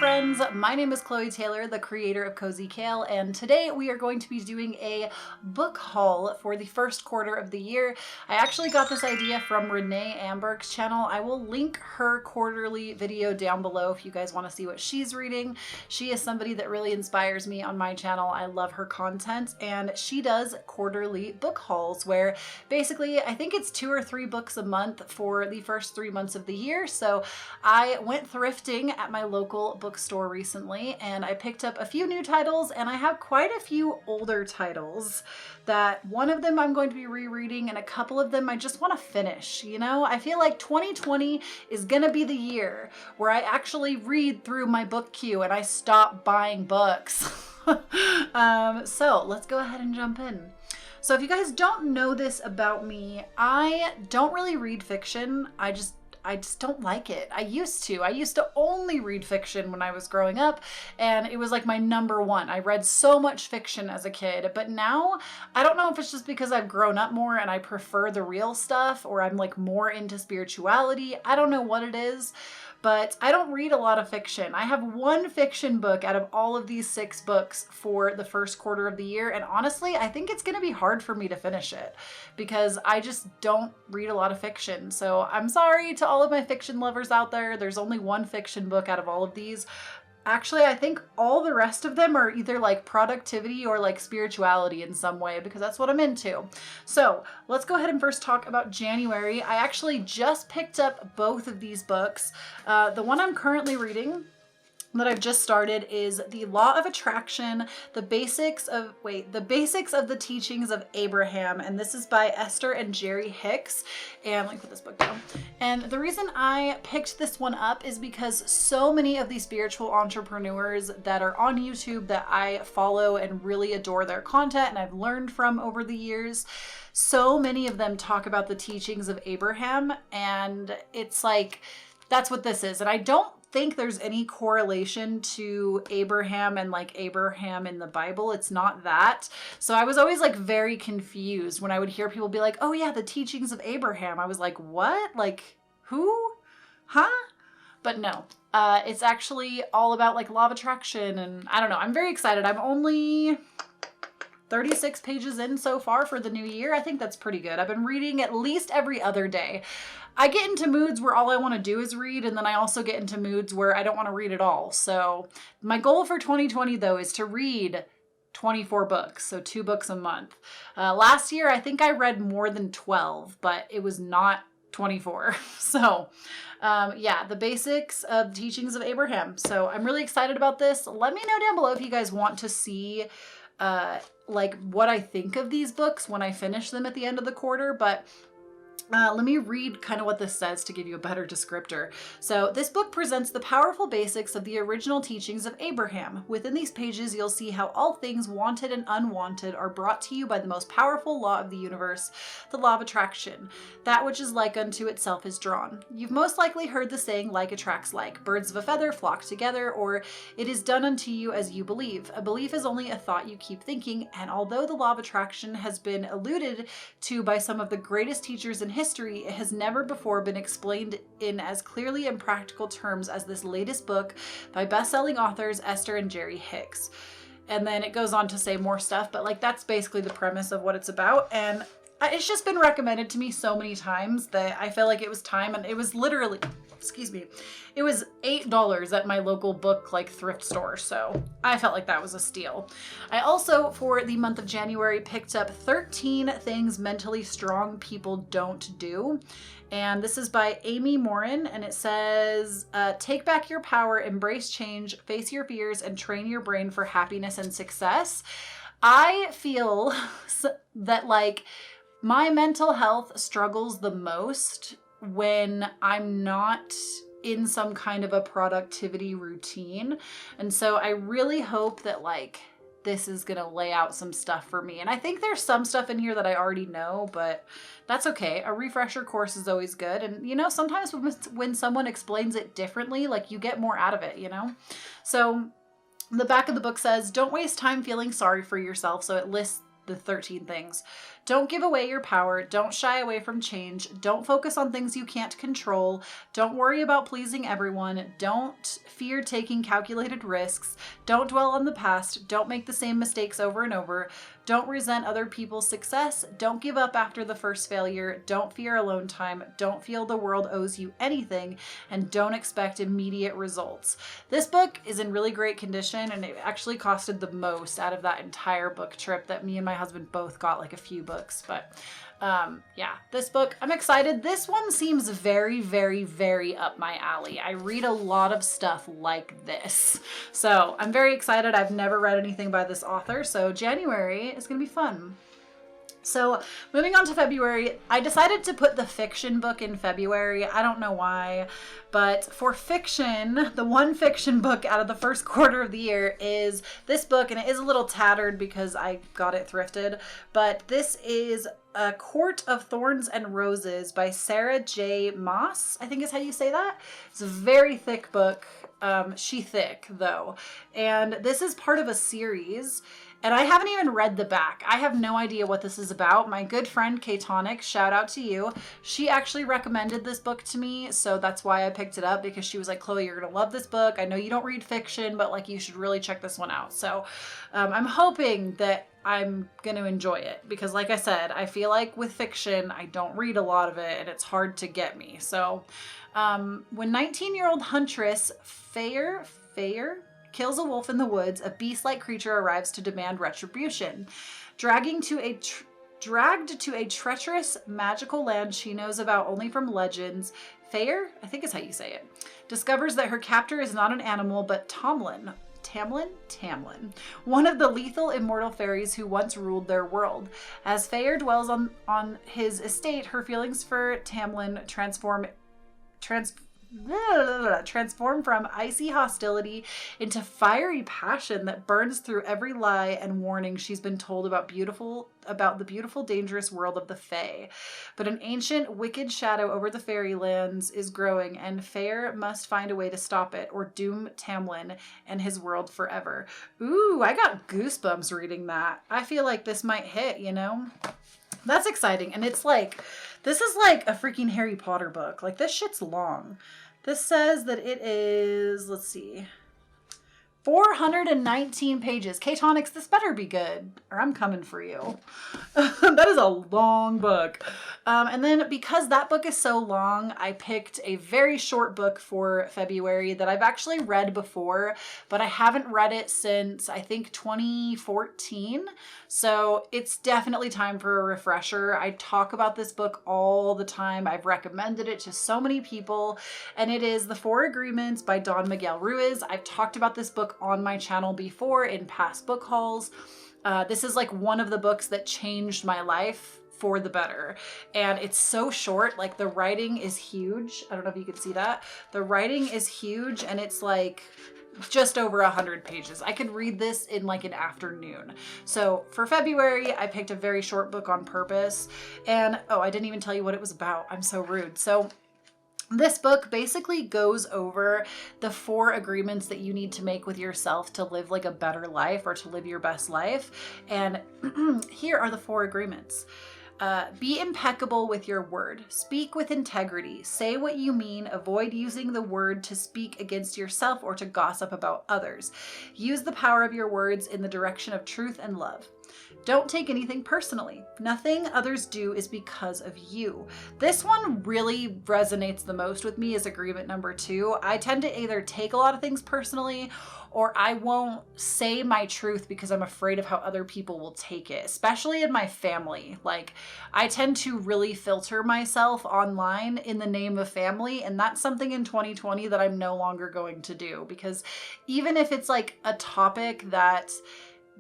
friends, my name is Chloe Taylor, the creator of kozykale, and today we are going to be doing a book haul for the first quarter of the year. I actually got this idea from Renee Amberg's channel. I will link her quarterly video down below if you guys want to see what she's reading. She is somebody that really inspires me on my channel. I love her content, and she does quarterly book hauls where basically I think it's 2 or 3 books a month for the first 3 months of the year. So I went thrifting at my local bookstore recently and I picked up a few new titles, and I have quite a few older titles that one of them I'm going to be rereading and a couple of them I just want to finish. You know, I feel like 2020 is gonna be the year where I actually read through my book queue and I stop buying books. So let's go ahead and jump in. So if you guys don't know this about me, I don't really read fiction. I just don't like it. I used to only read fiction when I was growing up, and it was like my number one. I read so much fiction as a kid, but now I don't know if it's just because I've grown up more and I prefer the real stuff, or I'm like more into spirituality. I don't know what it is, but I don't read a lot of fiction. I have one fiction book out of all of these 6 books for the first quarter of the year. And honestly, I think it's going to be hard for me to finish it because I just don't read a lot of fiction. So I'm sorry to all of my fiction lovers out there. There's only one fiction book out of all of these. Actually, I think all the rest of them are either like productivity or like spirituality in some way, because that's what I'm into. So let's go ahead and first talk about January. I actually just picked up both of these books. The one I'm currently reading that I've just started is The Law of Attraction, the basics of the teachings of Abraham. And this is by Esther and Jerry Hicks. And let me put this book down. And the reason I picked this one up is because so many of these spiritual entrepreneurs that are on YouTube that I follow and really adore their content and I've learned from over the years, so many of them talk about the teachings of Abraham, and it's like, that's what this is. And I don't think there's any correlation to Abraham and like Abraham in the Bible. It's not that. So I was always like very confused when I would hear people be like, oh yeah, the teachings of Abraham. I was like, what? Like who? Huh? But no, it's actually all about like law of attraction, and I don't know. I'm very excited. I'm only 36 pages in so far for the new year. I think that's pretty good. I've been reading at least every other day. I get into moods where all I want to do is read, and then I also get into moods where I don't want to read at all. So my goal for 2020 though is to read 24 books, so 2 books a month. Last year I think I read more than 12, but it was not 24. So yeah, the basics of teachings of Abraham. So I'm really excited about this. Let me know down below if you guys want to see like what I think of these books when I finish them at the end of the quarter, but let me read kind of what this says to give you a better descriptor. So this book presents the powerful basics of the original teachings of Abraham. Within these pages, you'll see how all things wanted and unwanted are brought to you by the most powerful law of the universe, the law of attraction. That which is like unto itself is drawn. You've most likely heard the saying, like attracts like. Birds of a feather flock together, or it is done unto you as you believe. A belief is only a thought you keep thinking, and although the law of attraction has been alluded to by some of the greatest teachers in history, it has never before been explained in as clearly and practical terms as this latest book by best-selling authors Esther and Jerry Hicks. And then it goes on to say more stuff, but like that's basically the premise of what it's about. And it's just been recommended to me so many times that I felt like it was time, and it was literally, excuse me, it was $8 at my local book like thrift store. So I felt like that was a steal. I also, for the month of January, picked up 13 Things Mentally Strong People Don't Do. And this is by Amy Morin, and it says, take back your power, embrace change, face your fears, and train your brain for happiness and success. I feel that like my mental health struggles the most when I'm not in some kind of a productivity routine. And so I really hope that like this is gonna lay out some stuff for me. And I think there's some stuff in here that I already know, but that's okay. A refresher course is always good. And you know, sometimes when someone explains it differently, like you get more out of it, you know? So the back of the book says, don't waste time feeling sorry for yourself. So it lists the 13 things. Don't give away your power. Don't shy away from change. Don't focus on things you can't control. Don't worry about pleasing everyone. Don't fear taking calculated risks. Don't dwell on the past. Don't make the same mistakes over and over. Don't resent other people's success. Don't give up after the first failure. Don't fear alone time. Don't feel the world owes you anything. And don't expect immediate results. This book is in really great condition, and it actually costed the most out of that entire book trip that me and my husband both got like a few books. But yeah, this book, I'm excited. This one seems very, very, very up my alley. I read a lot of stuff like this. So I'm very excited. I've never read anything by this author. So January is going to be fun. So moving on to February, I decided to put the fiction book in February. I don't know why, but for fiction, the one fiction book out of the first quarter of the year is this book, and it is a little tattered because I got it thrifted, but this is A Court of Thorns and Roses by Sarah J. Maas, I think is how you say that. It's a very thick book. She thick though. And this is part of a series. And I haven't even read the back. I have no idea what this is about. My good friend Katonic, shout out to you. She actually recommended this book to me. So that's why I picked it up, because she was like, Chloe, you're going to love this book. I know you don't read fiction, but like you should really check this one out. So I'm hoping that I'm going to enjoy it, because like I said, I feel like with fiction, I don't read a lot of it and it's hard to get me. So when 19-year-old huntress Fayer kills a wolf in the woods, a beast-like creature arrives to demand retribution. Dragged to a treacherous magical land she knows about only from legends, Fayer, I think is how you say it, discovers that her captor is not an animal, but Tamlin, one of the lethal immortal fairies who once ruled their world. As Fayer dwells on his estate, her feelings for Tamlin transform from icy hostility into fiery passion that burns through every lie and warning she's been told about the beautiful, dangerous world of the Fae. But an ancient, wicked shadow over the fairylands is growing, and Fayer must find a way to stop it or doom Tamlin and his world forever. Ooh, I got goosebumps reading that. I feel like this might hit, you know? That's exciting. And it's like, this is like a freaking Harry Potter book. Like, this shit's long. This says that it is, let's see, 419 pages. Katonics, this better be good, or I'm coming for you. That is a long book. And then because that book is so long, I picked a very short book for February that I've actually read before, but I haven't read it since I think 2014. So it's definitely time for a refresher. I talk about this book all the time. I've recommended it to so many people, and it is The Four Agreements by Don Miguel Ruiz. I've talked about this book on my channel before in past book hauls. This is like one of the books that changed my life for the better. And it's so short, like the writing is huge. I don't know if you can see that. The writing is huge, and it's like just over 100 pages. I could read this in like an afternoon. So for February, I picked a very short book on purpose. And oh, I didn't even tell you what it was about. I'm so rude. So this book basically goes over the 4 agreements that you need to make with yourself to live like a better life, or to live your best life. And here are the 4 agreements. Be impeccable with your word. Speak with integrity. Say what you mean. Avoid using the word to speak against yourself or to gossip about others. Use the power of your words in the direction of truth and love. Don't take anything personally. Nothing others do is because of you. This one really resonates the most with me as agreement number 2. I tend to either take a lot of things personally, or I won't say my truth because I'm afraid of how other people will take it, especially in my family. Like, I tend to really filter myself online in the name of family, and that's something in 2020 that I'm no longer going to do, because even if it's like a topic that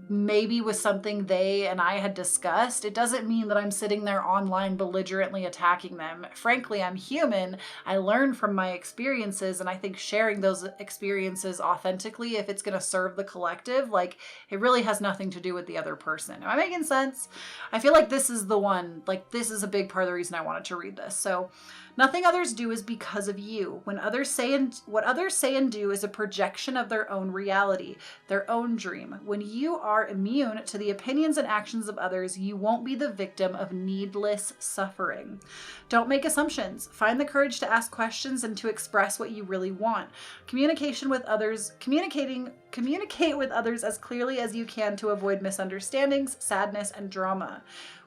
maybe was something they and I had discussed, it doesn't mean that I'm sitting there online belligerently attacking them. Frankly, I'm human. I learn from my experiences, and I think sharing those experiences authentically, if it's going to serve the collective, like, it really has nothing to do with the other person. Am I making sense? I feel like this is the one, like, this is a big part of the reason I wanted to read this. So, nothing others do is because of you. What others say and do is a projection of their own reality, their own dream. When you are are immune to the opinions and actions of others, you won't be the victim of needless suffering. Don't make assumptions. Find the courage to ask questions and to express what you really want. Communicate with others as clearly as you can to avoid misunderstandings, sadness, and drama.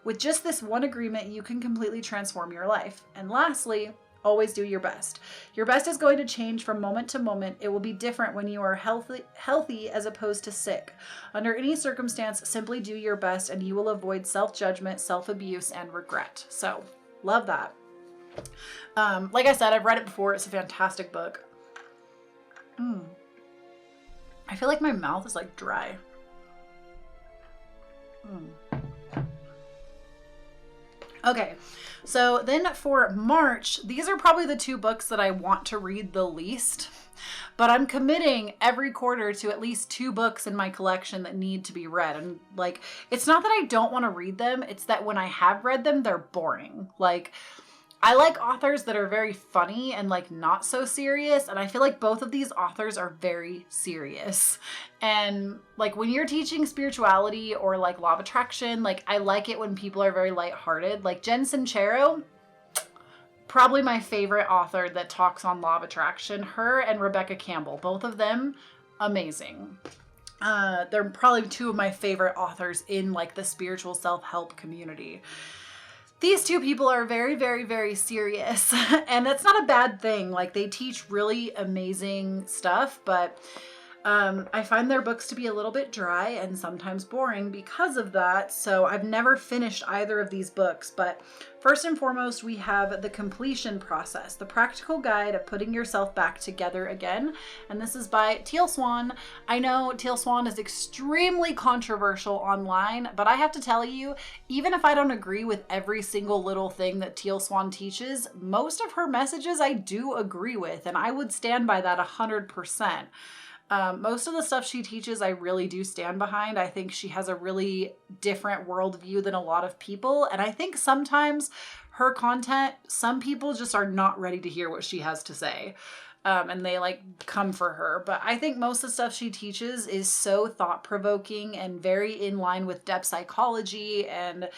With just this one agreement, you can completely transform your life. And lastly, always do your best. Your best is going to change from moment to moment. It will be different when you are healthy as opposed to sick. Under any circumstance, simply do your best and you will avoid self-judgment, self-abuse, and regret. So, love that. Like I said, I've read it before. It's a fantastic book. I feel like my mouth is like dry. Okay, so then for March, these are probably the 2 books that I want to read the least, but I'm committing every quarter to at least 2 books in my collection that need to be read. And like, it's not that I don't want to read them, it's that when I have read them, they're boring. Like, I like authors that are very funny and like not so serious. And I feel like both of these authors are very serious. And like when you're teaching spirituality or like law of attraction, like I like it when people are very lighthearted. Like Jen Sincero, probably my favorite author that talks on law of attraction. Her and Rebecca Campbell, both of them, amazing. They're probably 2 of my favorite authors in like the spiritual self-help community. These 2 people are very, very, very serious, and that's not a bad thing. Like, they teach really amazing stuff, but I find their books to be a little bit dry and sometimes boring because of that. So I've never finished either of these books, but first and foremost, we have The Completion Process, the practical guide of putting yourself back together again. And this is by Teal Swan. I know Teal Swan is extremely controversial online, but I have to tell you, even if I don't agree with every single little thing that Teal Swan teaches, most of her messages I do agree with, and I would stand by that 100%. Most of the stuff she teaches, I really do stand behind. I think she has a really different worldview than a lot of people. And I think sometimes her content, some people just are not ready to hear what she has to say. And they like come for her. But I think most of the stuff she teaches is so thought-provoking and very in line with depth psychology. And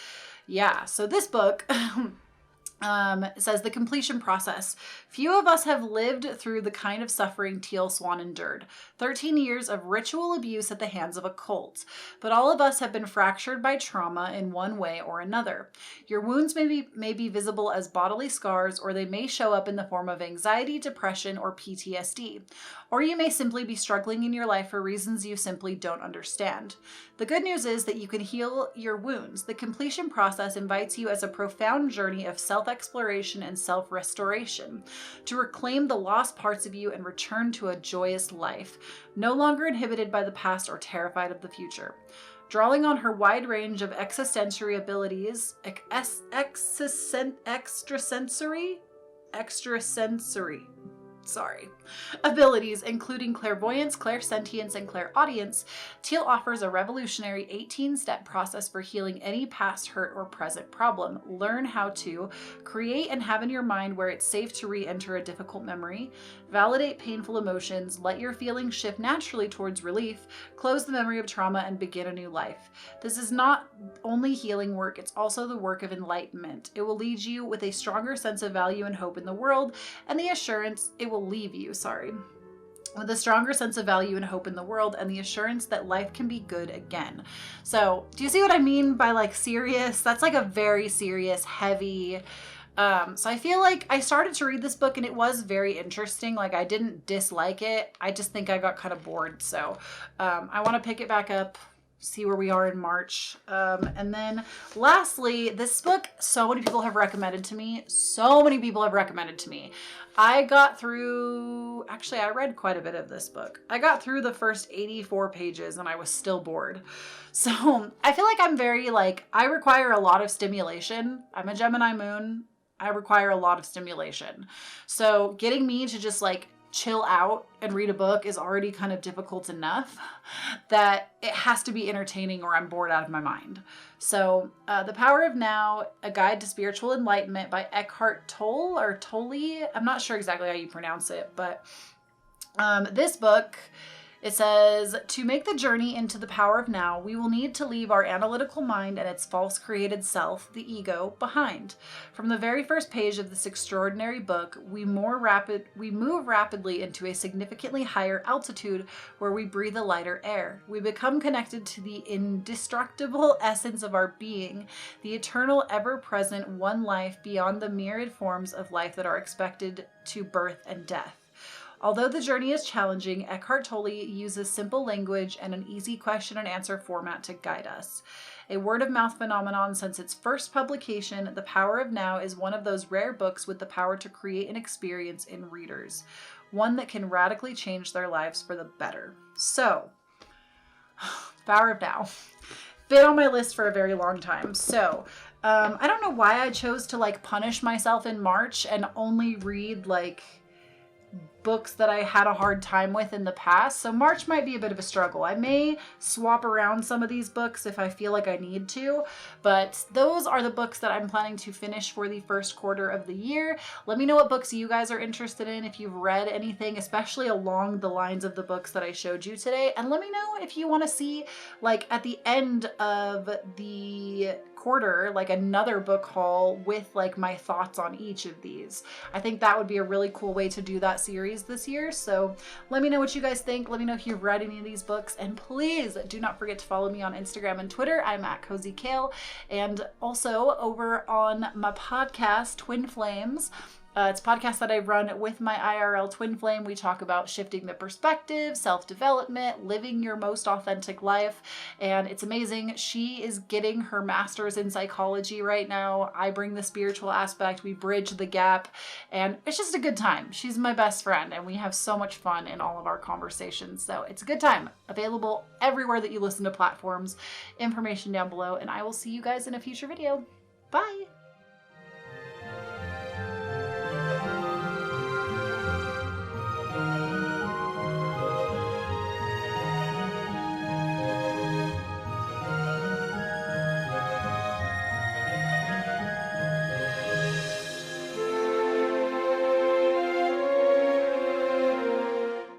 yeah, so this book... It says The Completion Process. Few of us have lived through the kind of suffering Teal Swan endured. 13 years of ritual abuse at the hands of a cult. But all of us have been fractured by trauma in one way or another. Your wounds may be visible as bodily scars, or they may show up in the form of anxiety, depression, or PTSD. Or you may simply be struggling in your life for reasons you simply don't understand. The good news is that you can heal your wounds. The completion process invites you as a profound journey of self-exploration and self-restoration to reclaim the lost parts of you and return to a joyous life, no longer inhibited by the past or terrified of the future. Drawing on her wide range of extrasensory abilities, abilities, including clairvoyance, clairsentience, and clairaudience, Teal offers a revolutionary 18-step process for healing any past hurt or present problem. Learn how to create and have in your mind where it's safe to re-enter a difficult memory, validate painful emotions, let your feelings shift naturally towards relief, close the memory of trauma, and begin a new life. This is not only healing work, it's also the work of enlightenment. It will lead you with a stronger sense of value and hope in the world, and the assurance with a stronger sense of value and hope in the world, and the assurance that life can be good again. So do you see what I mean by like serious? That's like a very serious, heavy. So I feel like I started to read this book and it was very interesting. Like I didn't dislike it. I just think I got kind of bored. So I want to pick it back up, see where we are in March. And then lastly, this book, so many people have recommended to me. I got through, actually, I read quite a bit of this book. I got through the first 84 pages and I was still bored. So I feel like I'm very I require a lot of stimulation. I'm a Gemini moon. I require a lot of stimulation. So getting me to just chill out and read a book is already kind of difficult enough that it has to be entertaining or I'm bored out of my mind. So The Power of Now, A Guide to Spiritual Enlightenment by Eckhart Tolle or Tolle. I'm not sure exactly how you pronounce it, but this book It says, to make the journey into the power of now, we will need to leave our analytical mind and its false created self, the ego, behind. From the very first page of this extraordinary book, we move rapidly into a significantly higher altitude where we breathe a lighter air. We become connected to the indestructible essence of our being, the eternal, ever-present one life beyond the myriad forms of life that are expected to birth and death. Although the journey is challenging, Eckhart Tolle uses simple language and an easy question and answer format to guide us. A word-of-mouth phenomenon since its first publication, The Power of Now is one of those rare books with the power to create an experience in readers, one that can radically change their lives for the better. So, Power of Now. Been on my list for a very long time. So, I don't know why I chose to punish myself in March and only read books that I had a hard time with in the past. So March might be a bit of a struggle. I may swap around some of these books if I feel like I need to, but those are the books that I'm planning to finish for the first quarter of the year. Let me know what books you guys are interested in, if you've read anything, especially along the lines of the books that I showed you today. And let me know if you want to see, at the end of the quarter, another book haul with my thoughts on each of these. I think that would be a really cool way to do that series this year. So let me know what you guys think. Let me know if you've read any of these books, and please do not forget to follow me on Instagram and Twitter. I'm at kozykale, and also over on my podcast, Twin Flames. It's a podcast that I run with my IRL twin flame. We talk about shifting the perspective, self-development, living your most authentic life, and it's amazing. She is getting her master's in psychology right now. I bring the spiritual aspect. We bridge the gap, and it's just a good time. She's my best friend, and we have so much fun in all of our conversations. So it's a good time. Available everywhere that you listen to platforms. Information down below, and I will see you guys in a future video. Bye!